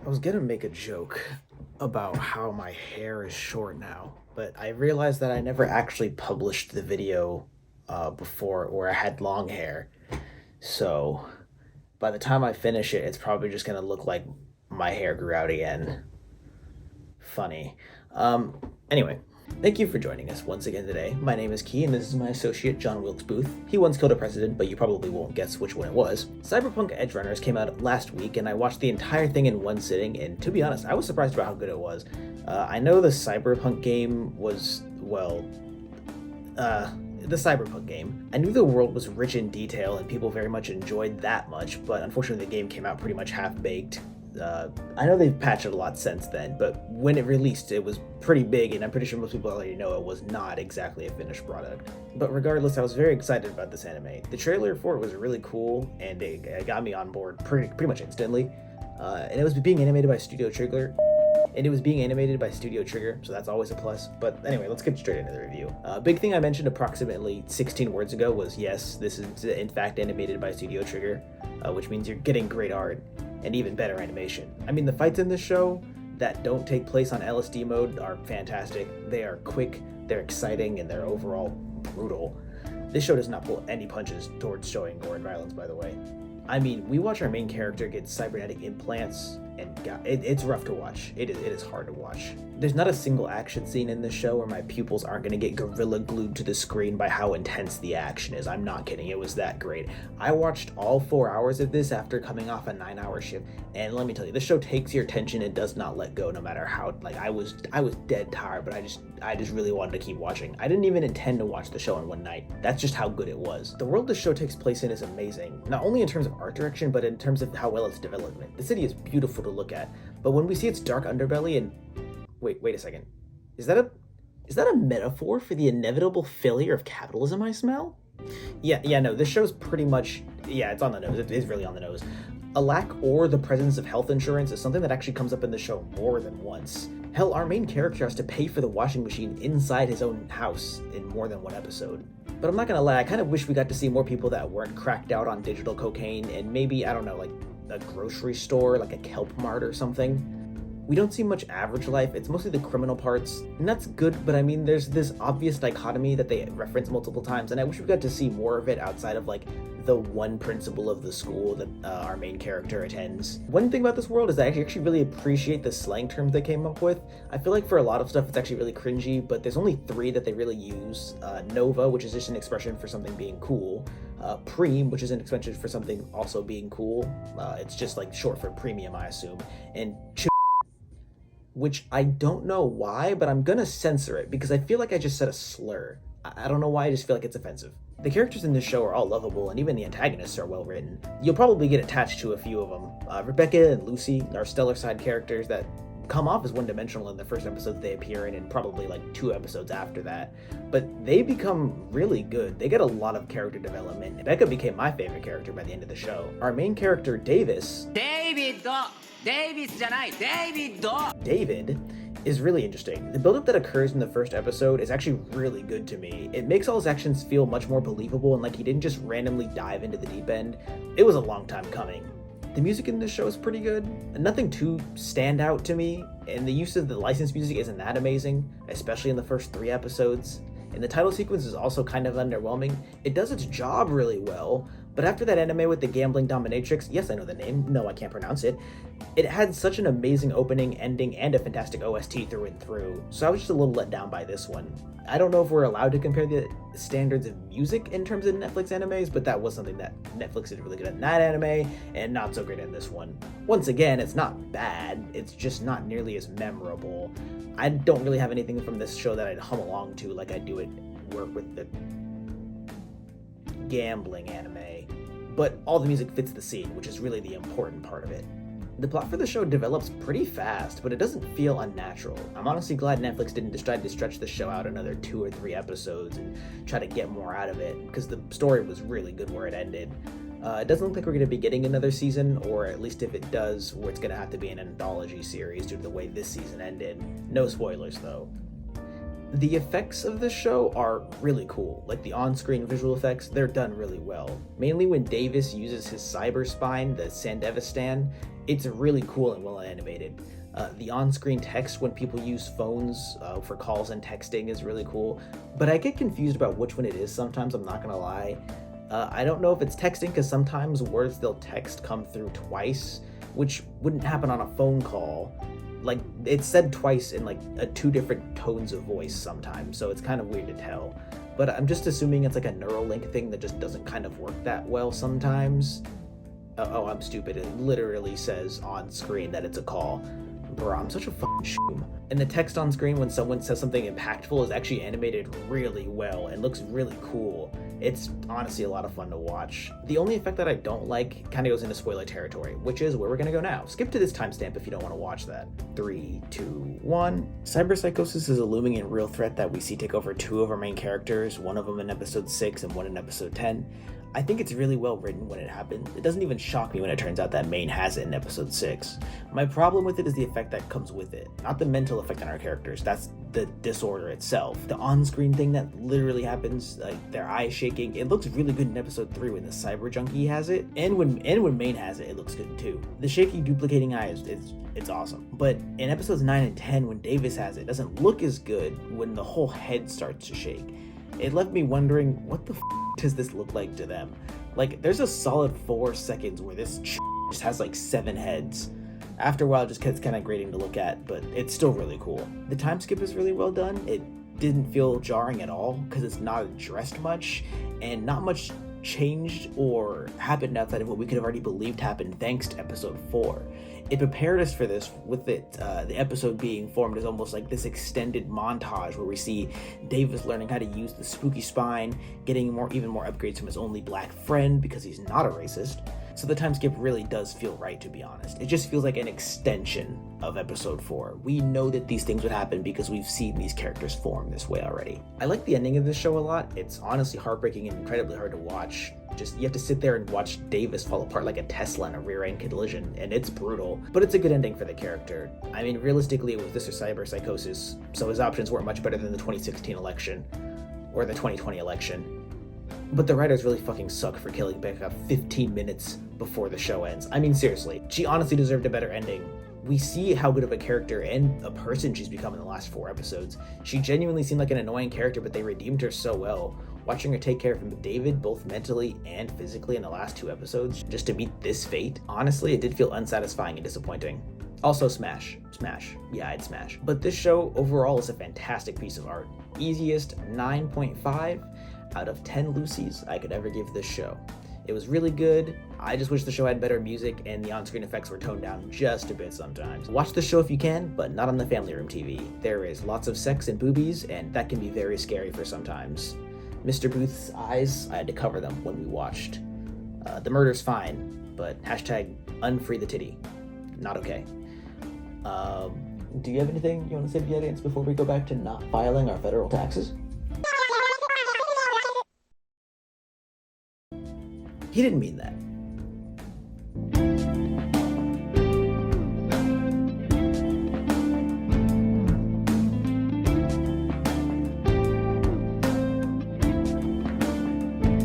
I was gonna make a joke about how my hair is short now, but I realized that I never actually published the video before where I had long hair. So by the time I finish it, it's probably just gonna look like my hair grew out again. Funny. Um, anyway, thank you for joining us once again today. My name is Key, and this is my associate, John Wilkes Booth. He once killed a president, but you probably won't guess which one it was. Cyberpunk Edgerunners came out last week, and I watched the entire thing in one sitting, and to be honest, I was surprised about how good it was. I know the Cyberpunk game was, the Cyberpunk game. I knew the world was rich in detail, and people very much enjoyed that much, but unfortunately the game came out pretty much half-baked. I know they've patched it a lot since then, but when it released, it was pretty big, and I'm pretty sure most people already know it was not exactly a finished product. But regardless, I was very excited about this anime. The trailer for it was really cool, and it got me on board pretty much instantly. And it was being animated by Studio Trigger. So that's always a plus. But anyway, let's get straight into the review. Big thing I mentioned approximately 16 words ago was yes, this is in fact animated by Studio Trigger, which means you're getting great art and even better animation. I mean, the fights in this show that don't take place on LSD mode are fantastic. They are quick, they're exciting, and they're overall brutal. This show does not pull any punches towards showing gore and violence, by the way. I mean, we watch our main character get cybernetic implants, and God, it's rough to watch. It is hard to watch. There's not a single action scene in this show where my pupils aren't going to get gorilla glued to the screen by how intense the action is. I'm not kidding. It was that great. I watched all 4 hours of this after coming off a 9-hour shift, and let me tell you, this show takes your attention and does not let go no matter how, like, I was dead tired, but I just really wanted to keep watching. I didn't even intend to watch the show in one night. That's just how good it was. The world this show takes place in is amazing, not only in terms of art direction, but in terms of how well it's developed. The city is beautiful to look at, but when we see its dark underbelly and wait a second. Is that a metaphor for the inevitable failure of capitalism I smell? Yeah, no, this show's pretty much, it's on the nose. It is really on the nose. A lack or the presence of health insurance is something that actually comes up in the show more than once. Hell, our main character has to pay for the washing machine inside his own house in more than one episode. But I'm not gonna lie, I kind of wish we got to see more people that weren't cracked out on digital cocaine and maybe, I don't know, like a grocery store, like a kelp mart or something. We don't see much average life, it's mostly the criminal parts, and that's good, but I mean, there's this obvious dichotomy that they reference multiple times, and I wish we got to see more of it outside of, like, the one principal of the school that our main character attends. One thing about this world is that I actually really appreciate the slang terms they came up with. I feel like for a lot of stuff it's actually really cringy, but there's only 3 that they really use. Nova, which is just an expression for something being cool. Preem, which is an expression for something also being cool. It's just like short for premium, I assume. And which I don't know why, but I'm gonna censor it because I feel like I just said a slur. I don't know why, I just feel like it's offensive. The characters in this show are all lovable, and even the antagonists are well written. You'll probably get attached to a few of them. Rebecca and Lucy are stellar side characters that come off as one-dimensional in the first episode they appear in, and probably like 2 episodes after that. But they become really good. They get a lot of character development. Rebecca became my favorite character by the end of the show. Our main character, David is really interesting. The build-up that occurs in the first episode is actually really good to me. It makes all his actions feel much more believable and like he didn't just randomly dive into the deep end. It was a long time coming. The music in this show is pretty good. Nothing too stand out to me, and the use of the licensed music isn't that amazing, especially in the first 3 episodes. And the title sequence is also kind of underwhelming. It does its job really well, but after that anime with the gambling dominatrix, yes, I know the name, no, I can't pronounce it, it had such an amazing opening, ending, and a fantastic OST through and through, so I was just a little let down by this one. I don't know if we're allowed to compare the standards of music in terms of Netflix animes, but that was something that Netflix did really good in that anime, and not so great in this one. Once again, it's not bad, it's just not nearly as memorable. I don't really have anything from this show that I'd hum along to like I do at work with the gambling anime, but all the music fits the scene, which is really the important part of it. The plot for the show develops pretty fast, but it doesn't feel unnatural. I'm honestly glad Netflix didn't decide to stretch the show out another 2 or 3 episodes and try to get more out of it, because the story was really good where it ended. It doesn't look like we're going to be getting another season, or at least if it does, it's going to have to be an anthology series due to the way this season ended. No spoilers, though. The effects of this show are really cool. Like the on-screen visual effects, they're done really well. Mainly when Davis uses his cyber spine, the Sandevistan, It's really cool and well animated. The on-screen text when people use phones for calls and texting is really cool, but I get confused about which one it is sometimes, I'm not gonna lie. I don't know if it's texting, because sometimes words they'll text come through twice, which wouldn't happen on a phone call. Like, it's said twice in like two different tones of voice sometimes, so it's kind of weird to tell. But I'm just assuming it's like a Neuralink thing that just doesn't kind of work that well sometimes. Oh, I'm stupid. It literally says on screen that it's a call. Bro, I'm such a fucking shoom. And the text on screen when someone says something impactful is actually animated really well and looks really cool. It's honestly a lot of fun to watch. The only effect that I don't like kind of goes into spoiler territory, which is where we're gonna go now. Skip to this timestamp if you don't want to watch that. 3, 2, 1. Cyberpsychosis is a looming and real threat that we see take over two of our main characters, one of them in episode 6 and one in episode 10. I think it's really well written when it happens. It doesn't even shock me when it turns out that Maine has it in episode 6. My problem with it is the effect that comes with it, not the mental effect on our characters. That's the disorder itself. The on-screen thing that literally happens, like their eyes shaking, it looks really good in episode 3 when the cyber junkie has it, and when Maine has it, it looks good too. The shaky duplicating eyes, it's awesome. But in episodes 9 and 10, when Davis has it doesn't look as good when the whole head starts to shake. It left me wondering, what the does this look like to them? Like, there's a solid 4 seconds where this just has like 7 heads. After a while, it just gets kind of grating to look at, but it's still really cool. The time skip is really well done. It didn't feel jarring at all because it's not addressed much, and not much changed or happened outside of what we could have already believed happened thanks to episode 4. It prepared us for this with the episode being formed as almost like this extended montage where we see Davis learning how to use the spooky spine, getting even more upgrades from his only black friend because he's not a racist. So the time skip really does feel right, to be honest. It just feels like an extension of episode 4. We know that these things would happen because we've seen these characters form this way already. I like the ending of this show a lot. It's honestly heartbreaking and incredibly hard to watch. Just, you have to sit there and watch Davis fall apart like a Tesla in a rear-end collision, and it's brutal, but it's a good ending for the character. I mean, realistically, it was this or cyberpsychosis, so his options weren't much better than the 2016 election, or the 2020 election. But the writers really fucking suck for killing Becca 15 minutes before the show ends. I mean, seriously, she honestly deserved a better ending. We see how good of a character and a person she's become in the last 4 episodes. She genuinely seemed like an annoying character, but they redeemed her so well. Watching her take care of David, both mentally and physically in the last 2 episodes, just to meet this fate, honestly, it did feel unsatisfying and disappointing. Also, smash. Yeah, I'd smash. But this show overall is a fantastic piece of art. Easiest 9.5 out of 10 Lucy's I could ever give this show. It was really good. I just wish the show had better music and the on-screen effects were toned down just a bit sometimes. Watch the show if you can, but not on the family room TV. There is lots of sex and boobies, and that can be very scary for sometimes. Mr. Booth's eyes, I had to cover them when we watched. The murder's fine, but hashtag unfree the titty. Not okay. Do you have anything you want to say to the audience before we go back to not filing our federal taxes? He didn't mean that.